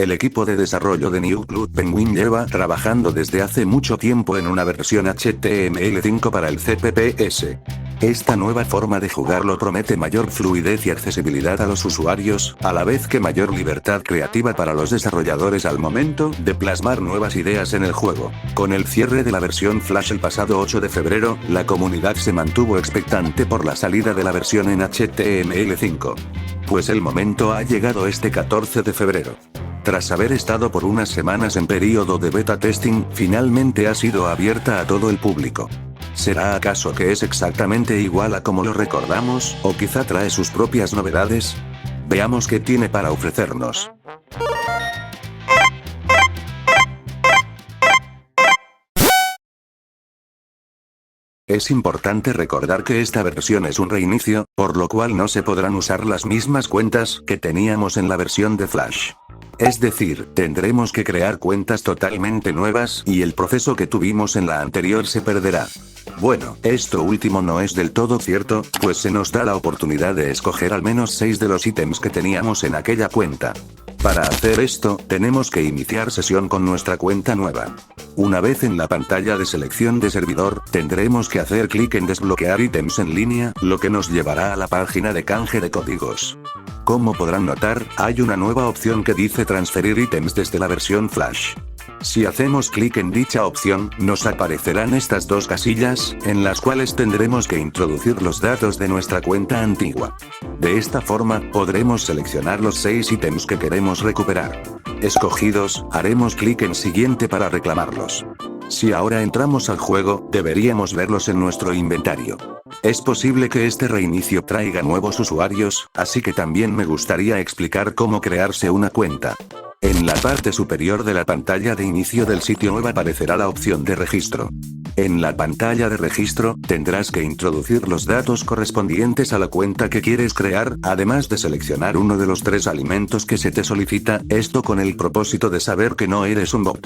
El equipo de desarrollo de New Blood Penguin lleva trabajando desde hace mucho tiempo en una versión HTML5 para el CPPS. Esta nueva forma de jugarlo promete mayor fluidez y accesibilidad a los usuarios, a la vez que mayor libertad creativa para los desarrolladores al momento de plasmar nuevas ideas en el juego. Con el cierre de la versión Flash el pasado 8 de febrero, la comunidad se mantuvo expectante por la salida de la versión en HTML5. Pues el momento ha llegado este 14 de febrero. Tras haber estado por unas semanas en periodo de beta testing, finalmente ha sido abierta a todo el público. ¿Será acaso que es exactamente igual a como lo recordamos, o quizá trae sus propias novedades? Veamos qué tiene para ofrecernos. Es importante recordar que esta versión es un reinicio, por lo cual no se podrán usar las mismas cuentas que teníamos en la versión de Flash. Es decir, tendremos que crear cuentas totalmente nuevas y el proceso que tuvimos en la anterior se perderá. Bueno, esto último no es del todo cierto, pues se nos da la oportunidad de escoger al menos 6 de los ítems que teníamos en aquella cuenta. Para hacer esto, tenemos que iniciar sesión con nuestra cuenta nueva. Una vez en la pantalla de selección de servidor, tendremos que hacer clic en desbloquear ítems en línea, lo que nos llevará a la página de canje de códigos. Como podrán notar, hay una nueva opción que dice transferir ítems desde la versión Flash. Si hacemos clic en dicha opción, nos aparecerán estas dos casillas, en las cuales tendremos que introducir los datos de nuestra cuenta antigua. De esta forma, podremos seleccionar los 6 ítems que queremos recuperar. Escogidos, haremos clic en siguiente para reclamarlos. Si ahora entramos al juego, deberíamos verlos en nuestro inventario. Es posible que este reinicio traiga nuevos usuarios, así que también me gustaría explicar cómo crearse una cuenta. En la parte superior de la pantalla de inicio del sitio web aparecerá la opción de registro. En la pantalla de registro, tendrás que introducir los datos correspondientes a la cuenta que quieres crear, además de seleccionar uno de los 3 alimentos que se te solicita, esto con el propósito de saber que no eres un bot.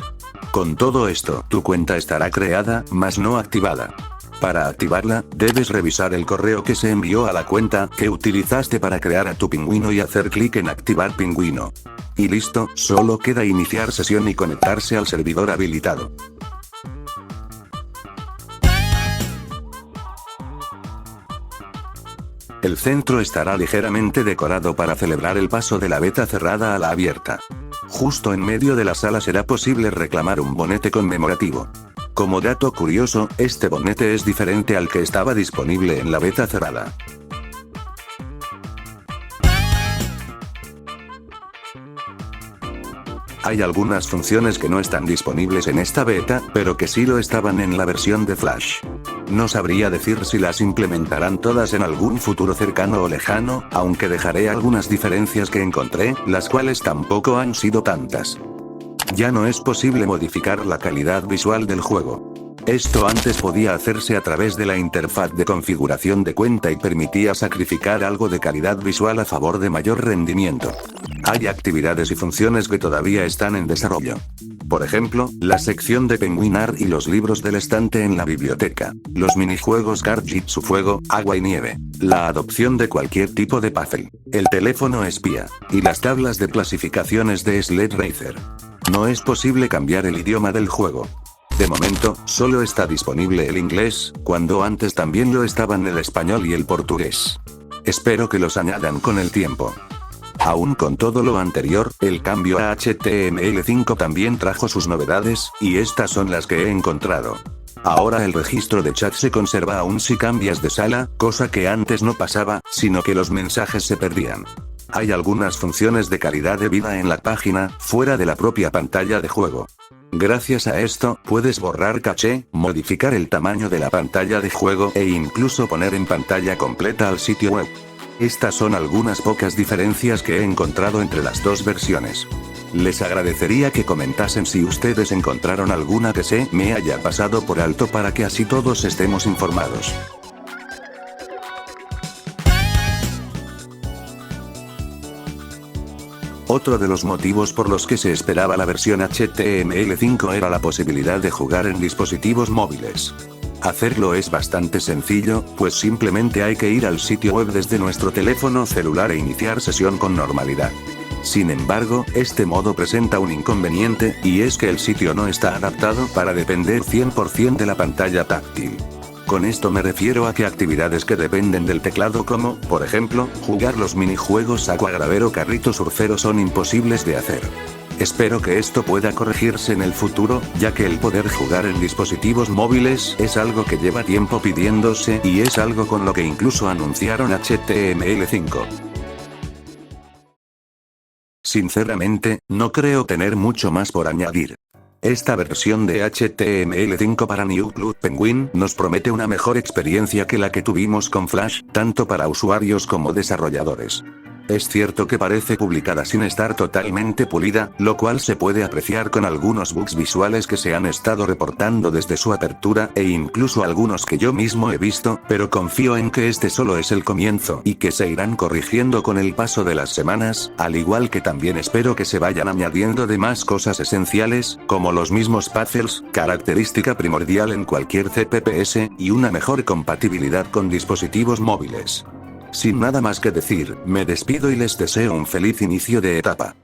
Con todo esto, tu cuenta estará creada, mas no activada. Para activarla, debes revisar el correo que se envió a la cuenta que utilizaste para crear a tu pingüino y hacer clic en activar pingüino. Y listo, solo queda iniciar sesión y conectarse al servidor habilitado. El centro estará ligeramente decorado para celebrar el paso de la beta cerrada a la abierta. Justo en medio de la sala será posible reclamar un bonete conmemorativo. Como dato curioso, este bonete es diferente al que estaba disponible en la beta cerrada. Hay algunas funciones que no están disponibles en esta beta, pero que sí lo estaban en la versión de Flash. No sabría decir si las implementarán todas en algún futuro cercano o lejano, aunque dejaré algunas diferencias que encontré, las cuales tampoco han sido tantas. Ya no es posible modificar la calidad visual del juego. Esto antes podía hacerse a través de la interfaz de configuración de cuenta y permitía sacrificar algo de calidad visual a favor de mayor rendimiento. Hay actividades y funciones que todavía están en desarrollo. Por ejemplo, la sección de Penguin Art y los libros del estante en la biblioteca, los minijuegos Card Jitsu Fuego, Agua y Nieve, la adopción de cualquier tipo de puzzle, el teléfono espía, y las tablas de clasificaciones de Sled Racer. No es posible cambiar el idioma del juego. De momento, solo está disponible el inglés, cuando antes también lo estaban el español y el portugués. Espero que los añadan con el tiempo. Aún con todo lo anterior, el cambio a HTML5 también trajo sus novedades, y estas son las que he encontrado. Ahora el registro de chat se conserva aún si cambias de sala, cosa que antes no pasaba, sino que los mensajes se perdían. Hay algunas funciones de calidad de vida en la página, fuera de la propia pantalla de juego. Gracias a esto, puedes borrar caché, modificar el tamaño de la pantalla de juego e incluso poner en pantalla completa al sitio web. Estas son algunas pocas diferencias que he encontrado entre las dos versiones. Les agradecería que comentasen si ustedes encontraron alguna que se me haya pasado por alto para que así todos estemos informados. Otro de los motivos por los que se esperaba la versión HTML5 era la posibilidad de jugar en dispositivos móviles. Hacerlo es bastante sencillo, pues simplemente hay que ir al sitio web desde nuestro teléfono celular e iniciar sesión con normalidad. Sin embargo, este modo presenta un inconveniente, y es que el sitio no está adaptado para depender 100% de la pantalla táctil. Con esto me refiero a que actividades que dependen del teclado como, por ejemplo, jugar los minijuegos Aquagraver o Carrito Surfero son imposibles de hacer. Espero que esto pueda corregirse en el futuro, ya que el poder jugar en dispositivos móviles es algo que lleva tiempo pidiéndose y es algo con lo que incluso anunciaron HTML5. Sinceramente, no creo tener mucho más por añadir. Esta versión de HTML5 para New Club Penguin nos promete una mejor experiencia que la que tuvimos con Flash, tanto para usuarios como desarrolladores. Es cierto que parece publicada sin estar totalmente pulida, lo cual se puede apreciar con algunos bugs visuales que se han estado reportando desde su apertura, e incluso algunos que yo mismo he visto, pero confío en que este solo es el comienzo y que se irán corrigiendo con el paso de las semanas, al igual que también espero que se vayan añadiendo demás cosas esenciales, como los mismos puzzles, característica primordial en cualquier CPPS, y una mejor compatibilidad con dispositivos móviles. Sin nada más que decir, me despido y les deseo un feliz inicio de etapa.